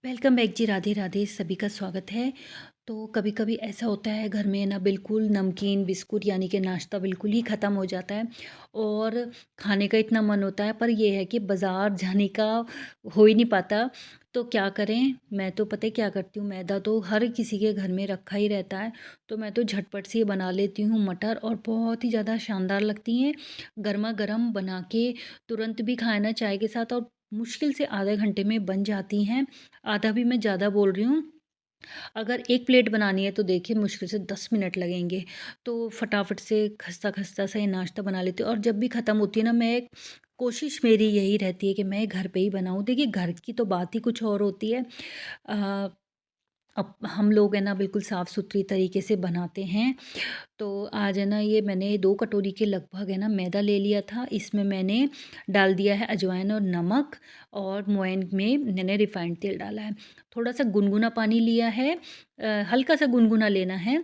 Welcome back जी। राधे राधे, सभी का स्वागत है। तो कभी कभी ऐसा होता है घर में ना, बिल्कुल नमकीन बिस्कुट यानी कि नाश्ता बिल्कुल ही ख़त्म हो जाता है और खाने का इतना मन होता है, पर ये है कि बाज़ार जाने का हो ही नहीं पाता। तो क्या करें? मैं तो पता है क्या करती हूँ, मैदा तो हर किसी के घर में रखा ही रहता है। तो मैं तो झटपट से बना लेती हूँ मटर, और बहुत ही ज़्यादा शानदार लगती हैं। गर्मा गर्म बना के तुरंत भी खाए ना चाय के साथ, और मुश्किल से आधे घंटे में बन जाती हैं। आधा भी मैं ज़्यादा बोल रही हूँ। अगर 1 प्लेट बनानी है तो देखिए मुश्किल से 10 मिनट लगेंगे। तो फटाफट से खस्ता-खस्ता सा ये नाश्ता बना लेती हूँ, और जब भी ख़त्म होती है ना, मैं कोशिश मेरी यही रहती है कि मैं घर पे ही बनाऊँ। देखिए घर की तो बात ही कुछ और होती है। अ, अब हम लोग है ना बिल्कुल साफ़-सुथरी तरीके से बनाते हैं। तो आज है ना, ये मैंने 2 कटोरी के लगभग है ना मैदा ले लिया था। इसमें मैंने डाल दिया है अजवाइन और नमक, और मोयन में मैंने रिफाइंड तेल डाला है। थोड़ा-सा गुनगुना पानी लिया है, हल्का सा गुनगुना लेना है।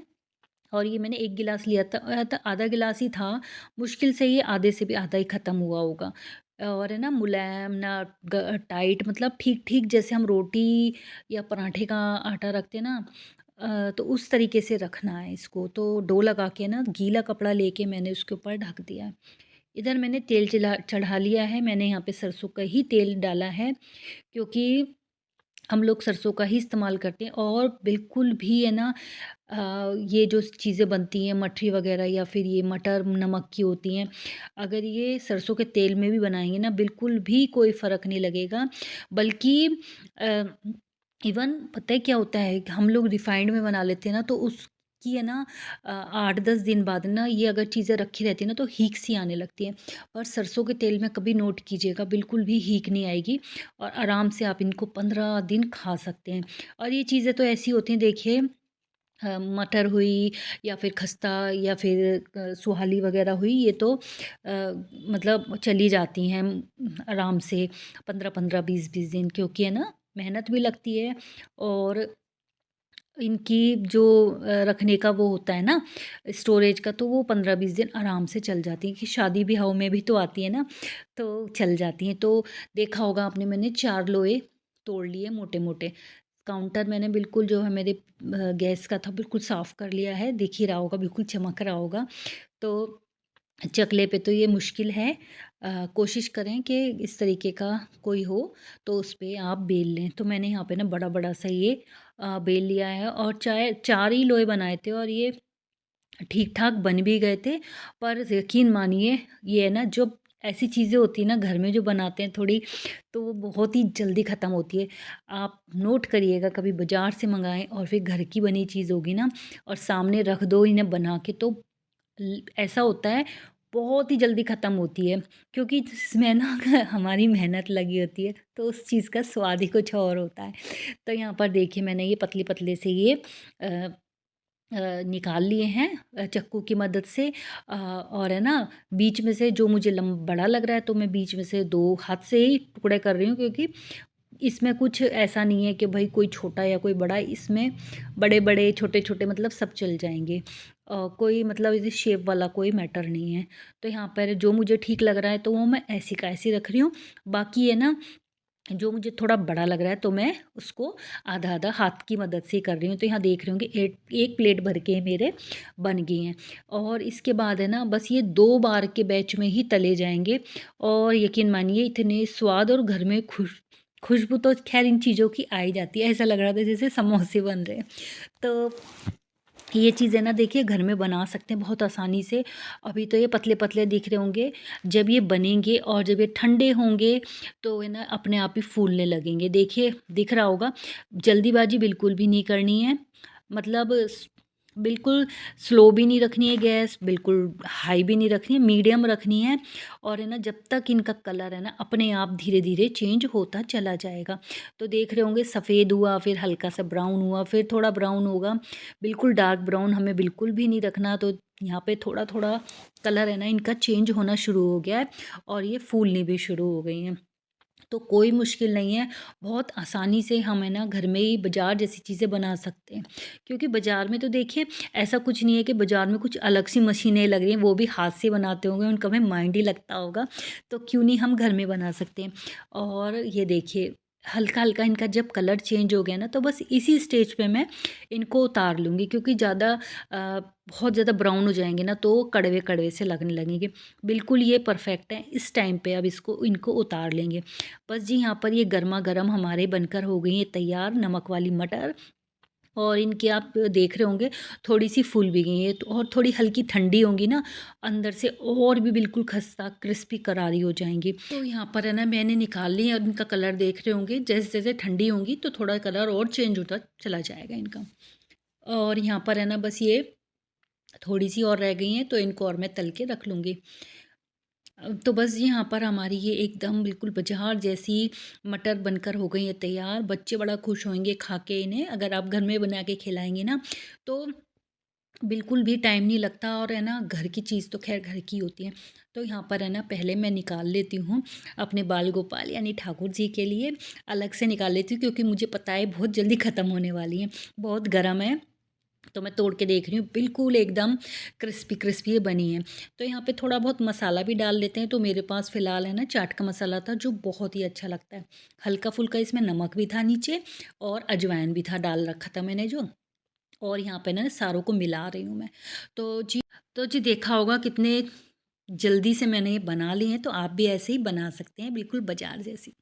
और ये मैंने 1 गिलास लिया था, आधा गिलास ही था। मुश्किल से ये आधे से भी आधा ही ख़त्म हुआ होगा। और है ना मुलायम ना टाइट, मतलब ठीक-ठीक जैसे हम रोटी या पराठे का आटा रखते हैं ना, तो उस तरीके से रखना है इसको। तो डो लगा के ना गीला कपड़ा लेके मैंने उसके ऊपर ढक दिया है। इधर मैंने तेल चला चढ़ा लिया है। मैंने यहाँ पे सरसों का ही तेल डाला है, क्योंकि हम लोग सरसों का ही इस्तेमाल करते हैं। और बिल्कुल भी है ना, ये जो चीज़ें बनती हैं मठरी वगैरह या फिर ये मटर नमक की होती हैं, अगर ये सरसों के तेल में भी बनाएँगे ना, बिल्कुल भी कोई फ़र्क नहीं लगेगा। बल्कि अ, इवन पता है क्या होता है कि हम लोग रिफाइंड में बना लेते हैं ना, तो उसकी है ना 8-10 दिन बाद ना, ये अगर चीज़ें रखी रहती हैं ना, तो हीक सी आने लगती हैं। पर सरसों के तेल में कभी नोट कीजिएगा, बिल्कुल भी हीक नहीं आएगी, और आराम से आप इनको 15 दिन खा सकते हैं। और ये चीज़ें तो ऐसी होती हैं, देखिए मटर हुई या फिर खस्ता या फिर सुहाली वगैरह हुई, ये तो मतलब चली जाती हैं आराम से 15-15, 20-20 दिन, क्योंकि है ना मेहनत भी लगती है। और इनकी जो रखने का वो होता है ना स्टोरेज का, तो वो 15-20 दिन आराम से चल जाती हैं, कि शादी ब्याहों में भी तो आती है ना, तो चल जाती हैं। तो देखा होगा आपने, मैंने 4 लोए तोड़ लिए मोटे-मोटे। काउंटर मैंने बिल्कुल जो है मेरे गैस का था, बिल्कुल साफ़ कर लिया है, दिख ही रहा होगा, बिल्कुल चमक रहा होगा। तो चकले पे तो ये मुश्किल है। कोशिश करें कि इस तरीके का कोई हो, तो उस पे आप बेल लें। तो मैंने यहाँ पे ना बड़ा-बड़ा सा ये बेल लिया है, और चाहे 4 ही लोए बनाए थे, और ये ठीक-ठाक बन भी गए थे। पर यकीन मानिए, ये है ना जो ऐसी चीज़ें होती हैं ना घर में जो बनाते हैं थोड़ी, तो वो बहुत ही जल्दी ख़त्म होती है। आप नोट करिएगा, कभी बाज़ार से मँगाएँ और फिर घर की बनी चीज़ होगी ना, और सामने रख दो इन्हें बना के, तो ऐसा होता है बहुत ही जल्दी ख़त्म होती है, क्योंकि इसमें ना हमारी मेहनत लगी होती है, तो उस चीज़ का स्वाद ही कुछ और होता है। तो यहाँ पर देखिए मैंने ये पतले-पतले से ये अ निकाल लिए हैं चाकू की मदद से। और है ना, बीच में से जो मुझे बड़ा लग रहा है, तो मैं बीच में से 2 हाथ से ही टुकड़े कर रही हूँ, क्योंकि इसमें कुछ ऐसा नहीं है कि भाई कोई छोटा या कोई बड़ा, इसमें बड़े-बड़े, छोटे-छोटे मतलब सब चल जाएँगे। कोई मतलब इसे शेप वाला कोई मैटर नहीं है। तो यहाँ पर जो मुझे ठीक लग रहा है, तो वो मैं ऐसी का ऐसी रख रही हूँ। बाकी है ना, जो मुझे थोड़ा बड़ा लग रहा है, तो मैं उसको आधा-आधा हाथ की मदद से कर रही हूँ। तो यहाँ देख रही हूँ कि 1 प्लेट भर के मेरे बन गए हैं। और इसके बाद है ना, बस ये 2 बार के बैच में ही तले जाएँगे, और यकीन मानिए इतने स्वाद, और घर में खुशबू तो ख़ैर इन चीज़ों की आ ही जाती है। ऐसा लग रहा था जैसे समोसे बन रहे हैं। तो ये चीज़ें ना देखिए घर में बना सकते हैं बहुत आसानी से। अभी तो ये पतले-पतले दिख रहे होंगे, जब ये बनेंगे और जब ये ठंडे होंगे, तो है ना अपने आप ही फूलने लगेंगे। देखिए दिख रहा होगा, जल्दीबाज़ी बिल्कुल भी नहीं करनी है। मतलब बिल्कुल स्लो भी नहीं रखनी है गैस, बिल्कुल हाई भी नहीं रखनी है, मीडियम रखनी है। और है ना, जब तक इनका कलर है ना अपने आप धीरे-धीरे चेंज होता चला जाएगा। तो देख रहे होंगे सफ़ेद हुआ, फिर हल्का सा ब्राउन हुआ, फिर थोड़ा ब्राउन होगा। बिल्कुल डार्क ब्राउन हमें बिल्कुल भी नहीं रखना। तो यहाँ पे थोड़ा-थोड़ा कलर है ना इनका चेंज होना शुरू हो गया है, और ये फूलनी भी शुरू हो गई हैं। तो कोई मुश्किल नहीं है, बहुत आसानी से हम है ना घर में ही बाज़ार जैसी चीज़ें बना सकते हैं। क्योंकि बाज़ार में तो देखिए ऐसा कुछ नहीं है कि बाज़ार में कुछ अलग सी मशीनें लग रही हैं, वो भी हाथ से बनाते होंगे, उनका हमें माइंड ही लगता होगा। तो क्यों नहीं हम घर में बना सकते हैं। और ये देखिए हल्का-हल्का इनका जब कलर चेंज हो गया ना, तो बस इसी स्टेज पे मैं इनको उतार लूँगी, क्योंकि बहुत ज़्यादा ब्राउन हो जाएँगे ना तो कड़वे-कड़वे से लगने लगेंगे। बिल्कुल ये परफ़ेक्ट है, इस टाइम पे अब इसको इनको उतार लेंगे। बस जी यहाँ पर ये गरमा-गरम हमारे बनकर हो गई हैं तैयार नमक वाली मटर। और इनकी आप देख रहे होंगे थोड़ी-सी फूल भी गई हैं, तो और थोड़ी हल्की ठंडी होंगी ना, अंदर से और भी बिल्कुल खस्ता क्रिस्पी करारी हो जाएँगी। तो यहाँ पर है ना मैंने निकाल ली है, और इनका कलर देख रहे होंगे, जैसे-जैसे ठंडी होंगी तो थोड़ा कलर और चेंज होता चला जाएगा इनका। और यहाँ पर है ना बस ये थोड़ी-सी और रह गई हैं, तो इनको और मैं तल के रख लूँगी। तो बस यहाँ पर हमारी ये एकदम बिल्कुल बाज़ार जैसी मटर बनकर हो गई है तैयार। बच्चे बड़ा खुश होंगे खा के इन्हें, अगर आप घर में बना के खिलाएँगे ना, तो बिल्कुल भी टाइम नहीं लगता, और है ना घर की चीज़ तो ख़ैर घर की होती है। तो यहाँ पर है ना पहले मैं निकाल लेती हूँ अपने बाल गोपाल यानी ठाकुर जी के लिए, अलग से निकाल लेती हूँ, क्योंकि मुझे पता है बहुत जल्दी ख़त्म होने वाली हैं। बहुत गरम है। तो मैं तोड़ के देख रही हूँ, बिल्कुल एकदम क्रिस्पी-क्रिस्पी ये बनी है। तो यहाँ पे थोड़ा बहुत मसाला भी डाल लेते हैं, तो मेरे पास फ़िलहाल है ना चाट का मसाला था, जो बहुत ही अच्छा लगता है। हल्का-फुल्का इसमें नमक भी था नीचे, और अजवाइन भी था, डाल रखा था मैंने जो। और यहाँ पे ना सारों को मिला रही हूँ मैं। तो जी तो जी देखा होगा कितने जल्दी से मैंने ये बना ली हैं, तो आप भी ऐसे ही बना सकते हैं, बिल्कुल बाज़ार जैसी।